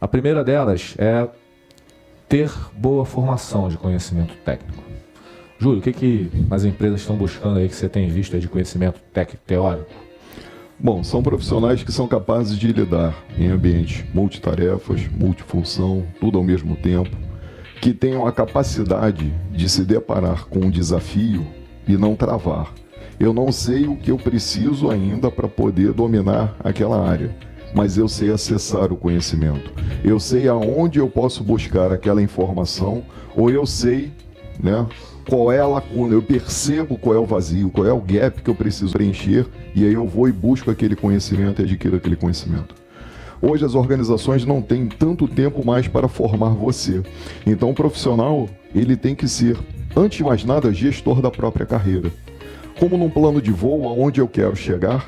A primeira delas é ter boa formação de conhecimento técnico. Júlio, o que as empresas estão buscando aí que você tem visto aí de conhecimento técnico teórico? Bom, são profissionais que são capazes de lidar em ambientes multitarefas, multifunção, tudo ao mesmo tempo, que tenham a capacidade de se deparar com um desafio e não travar. Eu não sei o que eu preciso ainda para poder dominar aquela área, mas eu sei acessar o conhecimento. Eu sei aonde eu posso buscar aquela informação, ou eu sei, qual é a lacuna, eu percebo qual é o vazio, qual é o gap que eu preciso preencher, e aí eu vou e busco aquele conhecimento e adquiro aquele conhecimento. Hoje as organizações não têm tanto tempo mais para formar você. Então o profissional, ele tem que ser, antes de mais nada, gestor da própria carreira. Como num plano de voo aonde eu quero chegar,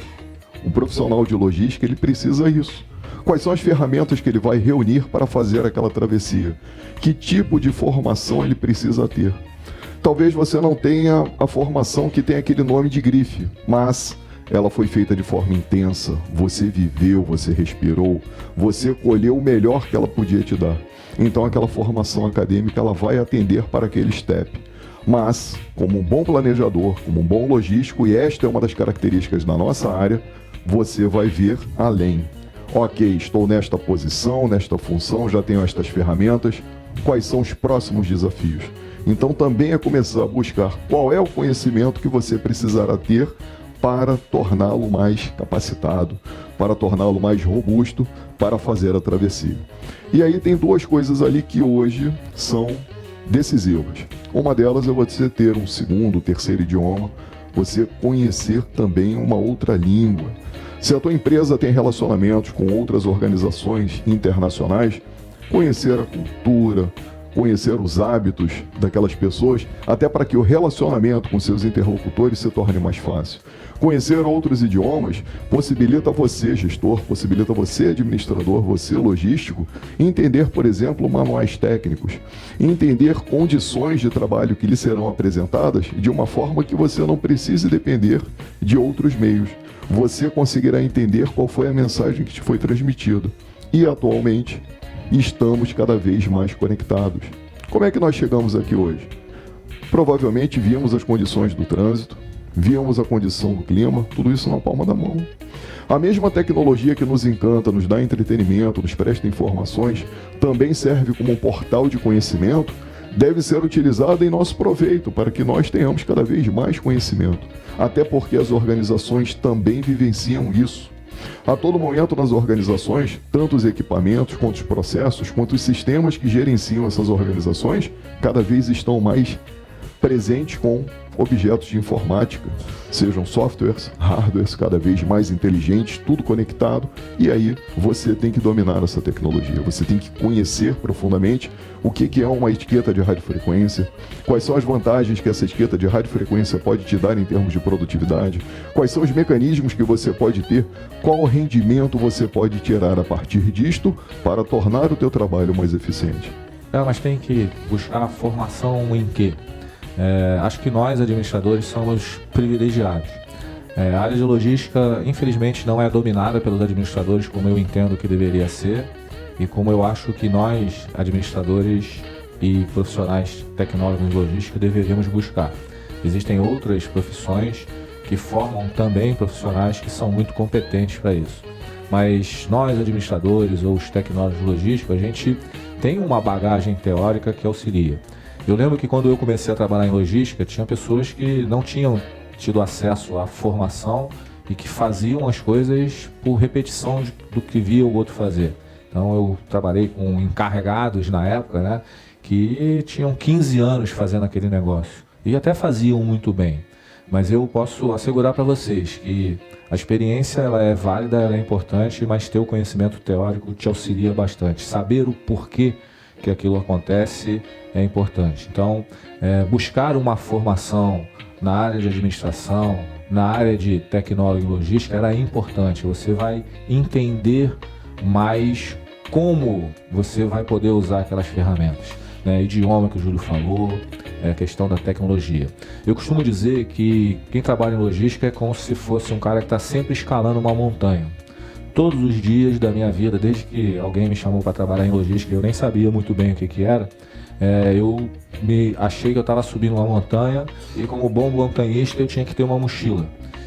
o profissional de logística, ele precisa isso. Quais são as ferramentas que ele vai reunir para fazer aquela travessia? Que tipo de formação ele precisa ter? Talvez você não tenha a formação que tem aquele nome de grife, mas ela foi feita de forma intensa. Você viveu, você respirou, você colheu o melhor que ela podia te dar. Então aquela formação acadêmica, ela vai atender para aquele step. Mas, como um bom planejador, como um bom logístico, e esta é uma das características da nossa área, você vai ver além. Ok, estou nesta posição, nesta função, já tenho estas ferramentas. Quais são os próximos desafios? Então também é começar a buscar qual é o conhecimento que você precisará ter para torná-lo mais capacitado, para torná-lo mais robusto, para fazer a travessia. E aí tem duas coisas ali que hoje são decisivas. Uma delas é você ter um segundo, terceiro idioma, você conhecer também uma outra língua. Se a tua empresa tem relacionamentos com outras organizações internacionais, conhecer a cultura, conhecer os hábitos daquelas pessoas, até para que o relacionamento com seus interlocutores se torne mais fácil. Conhecer outros idiomas possibilita você, gestor, possibilita você, administrador, você, logístico, entender, por exemplo, manuais técnicos, entender condições de trabalho que lhe serão apresentadas de uma forma que você não precise depender de outros meios. Você conseguirá entender qual foi a mensagem que te foi transmitida. E, atualmente, estamos cada vez mais conectados. Como é que nós chegamos aqui hoje? Provavelmente vimos as condições do trânsito, vimos a condição do clima, tudo isso na palma da mão. A mesma tecnologia que nos encanta, nos dá entretenimento, nos presta informações, também serve como um portal de conhecimento, deve ser utilizada em nosso proveito, para que nós tenhamos cada vez mais conhecimento. Até porque as organizações também vivenciam isso. A todo momento nas organizações, tanto os equipamentos, quanto os processos, quanto os sistemas que gerenciam essas organizações, cada vez estão mais presentes com objetos de informática, sejam softwares, hardwares cada vez mais inteligentes, tudo conectado, e aí você tem que dominar essa tecnologia, você tem que conhecer profundamente o que é uma etiqueta de radiofrequência, quais são as vantagens que essa etiqueta de radiofrequência pode te dar em termos de produtividade, quais são os mecanismos que você pode ter, qual rendimento você pode tirar a partir disto para tornar o teu trabalho mais eficiente. Mas tem que buscar formação em quê? Acho que nós, administradores, somos privilegiados. A área de logística, infelizmente, não é dominada pelos administradores como eu entendo que deveria ser e como eu acho que nós, administradores e profissionais tecnólogos em logística, deveríamos buscar. Existem outras profissões que formam também profissionais que são muito competentes para isso. Mas nós, administradores ou os tecnólogos de logística, a gente tem uma bagagem teórica que auxilia. Eu lembro que quando eu comecei a trabalhar em logística, tinha pessoas que não tinham tido acesso à formação e que faziam as coisas por repetição do que via o outro fazer. Então eu trabalhei com encarregados na época, que tinham 15 anos fazendo aquele negócio e até faziam muito bem. Mas eu posso assegurar para vocês que a experiência ela é válida, ela é importante, mas ter o conhecimento teórico te auxilia bastante. Saber o porquê que aquilo acontece é importante. Então, buscar uma formação na área de administração, na área de tecnologia e logística, era importante. Você vai entender mais como você vai poder usar aquelas ferramentas. Idioma que o Júlio falou, a questão da tecnologia. Eu costumo dizer que quem trabalha em logística é como se fosse um cara que está sempre escalando uma montanha. todos os dias da minha vida, desde que alguém me chamou para trabalhar em logística, eu nem sabia muito bem o que era, eu achei que eu estava subindo uma montanha e como bom montanhista eu tinha que ter uma mochila.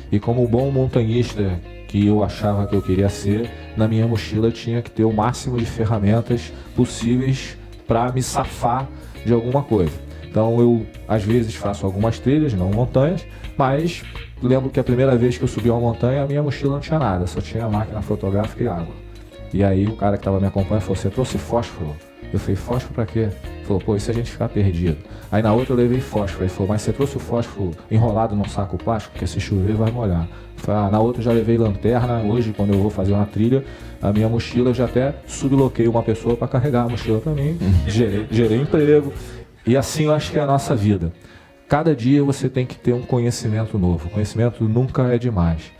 E como bom montanhista que eu achava que eu queria ser, na minha mochila eu tinha que ter o máximo de ferramentas possíveis para me safar de alguma coisa. Então eu às vezes faço algumas trilhas, não montanhas, mas lembro que a primeira vez que eu subi uma montanha, a minha mochila não tinha nada, só tinha máquina fotográfica e água. E aí o cara que estava me acompanhando falou, você trouxe fósforo? Eu falei, fósforo pra quê? Ele falou, pô, e se a gente ficar perdido? Aí na outra eu levei fósforo. Ele falou, mas você trouxe o fósforo enrolado num saco plástico? Porque se chover vai molhar. Eu falei, na outra eu já levei lanterna. Hoje, quando eu vou fazer uma trilha, a minha mochila eu já até subloquei uma pessoa para carregar a mochila para mim. Gerei emprego. E assim eu acho que é a nossa vida. Cada dia você tem que ter um conhecimento novo. O conhecimento nunca é demais.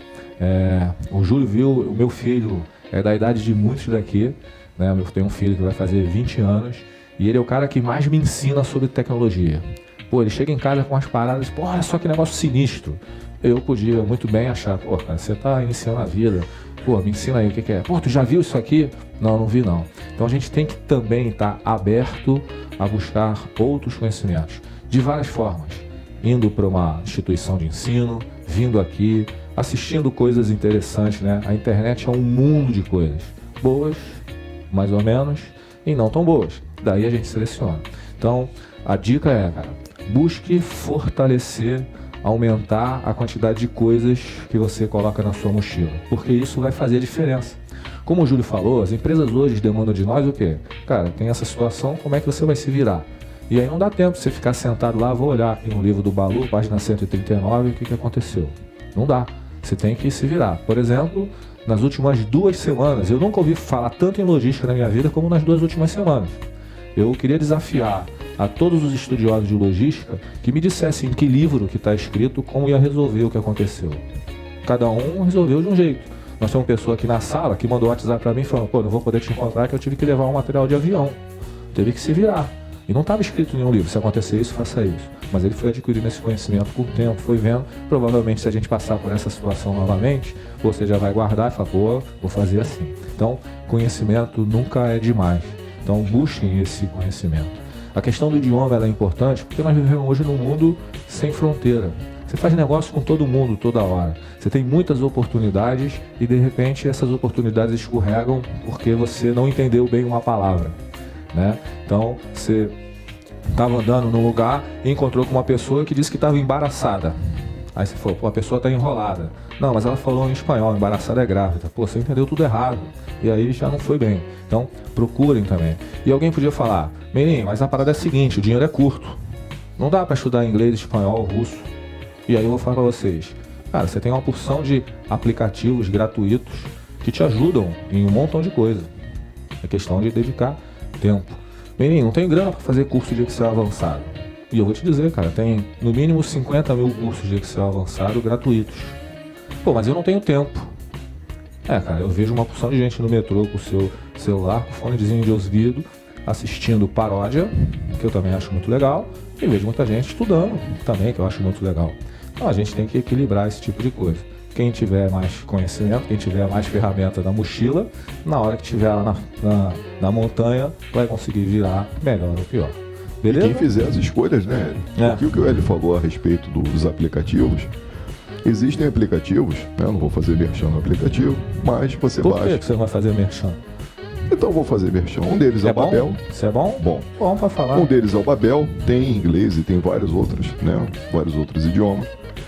O Júlio viu, o meu filho é da idade de muitos daqui, né? Eu tenho um filho que vai fazer 20 anos e ele é o cara que mais me ensina sobre tecnologia. Pô, ele chega em casa com as paradas, pô, olha só que negócio sinistro. Eu podia muito bem achar, pô, cara, você tá iniciando a vida, pô, me ensina aí o que é. Pô, tu já viu isso aqui? Não, não vi não. Então a gente tem que também estar aberto a buscar outros conhecimentos, de várias formas. Indo para uma instituição de ensino, vindo aqui, assistindo coisas interessantes, né? A internet é um mundo de coisas, boas, mais ou menos, e não tão boas. Daí a gente seleciona. Então, a dica é, cara, busque fortalecer, aumentar a quantidade de coisas que você coloca na sua mochila, porque isso vai fazer diferença. Como o Júlio falou, as empresas hoje demandam de nós o quê? Cara, tem essa situação, como é que você vai se virar? E aí não dá tempo de você ficar sentado lá, vou olhar aqui no livro do Balu, página 139, o que aconteceu. Não dá. Você tem que se virar. Por exemplo, nas últimas 2 semanas, eu nunca ouvi falar tanto em logística na minha vida como nas 2 últimas semanas. Eu queria desafiar a todos os estudiosos de logística que me dissessem em que livro que está escrito como ia resolver o que aconteceu. Cada um resolveu de um jeito. Nós temos uma pessoa aqui na sala que mandou um WhatsApp para mim falando, pô, não vou poder te encontrar que eu tive que levar um material de avião. Teve que se virar. E não estava escrito em nenhum livro, se acontecer isso, faça isso. Mas ele foi adquirindo esse conhecimento com o tempo, foi vendo. Provavelmente, se a gente passar por essa situação novamente, você já vai guardar e falar, pô, vou fazer assim. Então, conhecimento nunca é demais. Então, busquem esse conhecimento. A questão do idioma ela é importante porque nós vivemos hoje num mundo sem fronteira. Você faz negócio com todo mundo, toda hora. Você tem muitas oportunidades e, de repente, essas oportunidades escorregam porque você não entendeu bem uma palavra, né? Então, você estava andando num lugar e encontrou com uma pessoa que disse que estava embaraçada. Aí você falou, pô, a pessoa está enrolada. Não, mas ela falou em espanhol, embaraçada é grávida. Pô, você entendeu tudo errado. E aí já não foi bem. Então, procurem também. E alguém podia falar, menino, mas a parada é a seguinte, o dinheiro é curto. Não dá para estudar inglês, espanhol, russo. E aí eu vou falar para vocês, cara, você tem uma porção de aplicativos gratuitos que te ajudam em um montão de coisa. É questão de dedicar tempo. Menino, não tem grana para fazer curso de Excel avançado. E eu vou te dizer, cara, tem no mínimo 50 mil cursos de Excel avançado gratuitos. Pô, mas eu não tenho tempo. Cara, eu vejo uma porção de gente no metrô com o seu celular, com fonezinho de ouvido, assistindo paródia, que eu também acho muito legal, e vejo muita gente estudando também, que eu acho muito legal. Então a gente tem que equilibrar esse tipo de coisa. Quem tiver mais conhecimento, quem tiver mais ferramenta na mochila, na hora que estiver lá na montanha, vai conseguir virar melhor ou pior. Beleza? Quem fizer as escolhas, né, Hélio? Porque o que o Hélio falou a respeito dos aplicativos, existem aplicativos, né, eu não vou fazer merchan no aplicativo, mas você baixa... Por que você não vai fazer merchan? Então eu vou fazer merchan. Um deles é o Babel. Isso é bom? Bom. Bom pra falar. Um deles é o Babel, tem em inglês e tem vários outros, né, vários outros idiomas.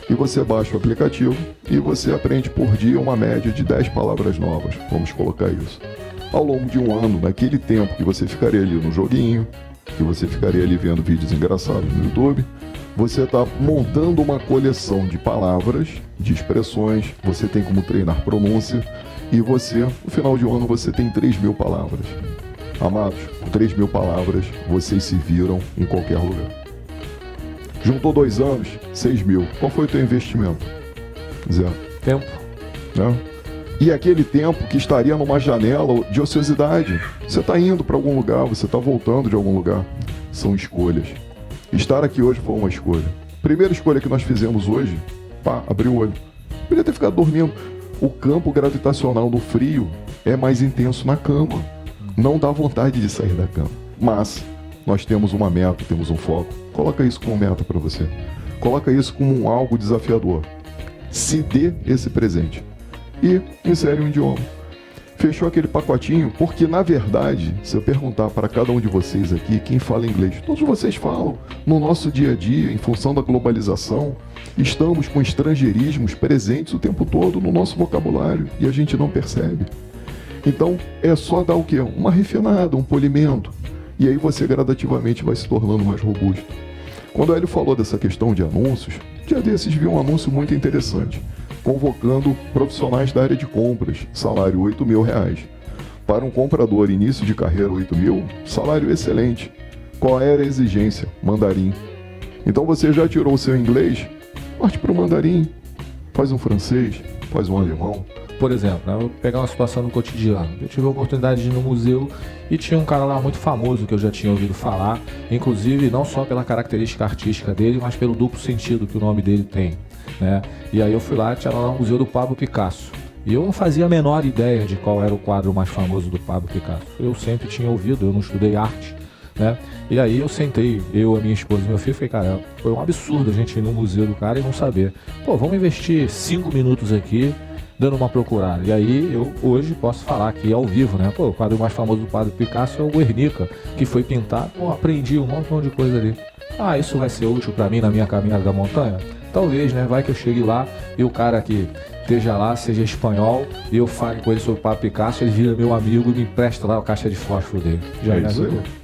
E você baixa o aplicativo e você aprende por dia uma média de 10 palavras novas, vamos colocar isso. Ao longo de um ano, naquele tempo que você ficaria ali no joguinho, que você ficaria ali vendo vídeos engraçados no YouTube, você está montando uma coleção de palavras, de expressões, você tem como treinar pronúncia, e você, no final de ano, você tem 3.000 palavras. Amados, com 3.000 palavras, vocês se viram em qualquer lugar. Juntou 2 anos, 6.000. Qual foi o teu investimento? 0. Tempo. Né? E aquele tempo que estaria numa janela de ociosidade. Você está indo para algum lugar, você está voltando de algum lugar. São escolhas. Estar aqui hoje foi uma escolha. Primeira escolha que nós fizemos hoje, abrir o olho. Podia ter ficado dormindo. O campo gravitacional no frio é mais intenso na cama. Não dá vontade de sair da cama. Mas nós temos uma meta, temos um foco. Coloca isso como meta para você. Coloca isso como algo desafiador. Se dê esse presente. E insere um idioma. Fechou aquele pacotinho, porque na verdade, se eu perguntar para cada um de vocês aqui, quem fala inglês, todos vocês falam. No nosso dia a dia, em função da globalização, estamos com estrangeirismos presentes o tempo todo no nosso vocabulário e a gente não percebe. Então, é só dar o quê? Uma refinada, um polimento. E aí você gradativamente vai se tornando mais robusto. Quando o Hélio falou dessa questão de anúncios, dia desses vi um anúncio muito interessante, convocando profissionais da área de compras, salário R$8.000. Para um comprador início de carreira R$8.000, salário excelente. Qual era a exigência? Mandarim. Então você já tirou o seu inglês, parte para o mandarim, faz um francês, faz um alemão. Por exemplo, eu vou pegar uma situação no cotidiano. Eu tive a oportunidade de ir no museu e tinha um cara lá muito famoso que eu já tinha ouvido falar, inclusive não só pela característica artística dele, mas pelo duplo sentido que o nome dele tem, né? E aí eu fui lá, tinha lá o Museu do Pablo Picasso. E eu não fazia a menor ideia de qual era o quadro mais famoso do Pablo Picasso. Eu sempre tinha ouvido, eu não estudei arte, né? E aí eu sentei, eu, a minha esposa e meu filho, falei, cara, foi um absurdo a gente ir no museu do cara e não saber. Pô, vamos investir 5 minutos aqui, dando uma procurada. E aí eu hoje posso falar aqui ao vivo, né? Pô, o quadro mais famoso do Pablo Picasso é o Guernica, que foi pintado. Pô, aprendi um montão de coisa ali. Ah, isso vai ser útil pra mim na minha caminhada da montanha? Talvez, né? Vai que eu chegue lá e o cara que esteja lá seja espanhol e eu fale com ele sobre o Pablo Picasso, ele vira meu amigo e me empresta lá a caixa de fósforo dele. Já é isso aí.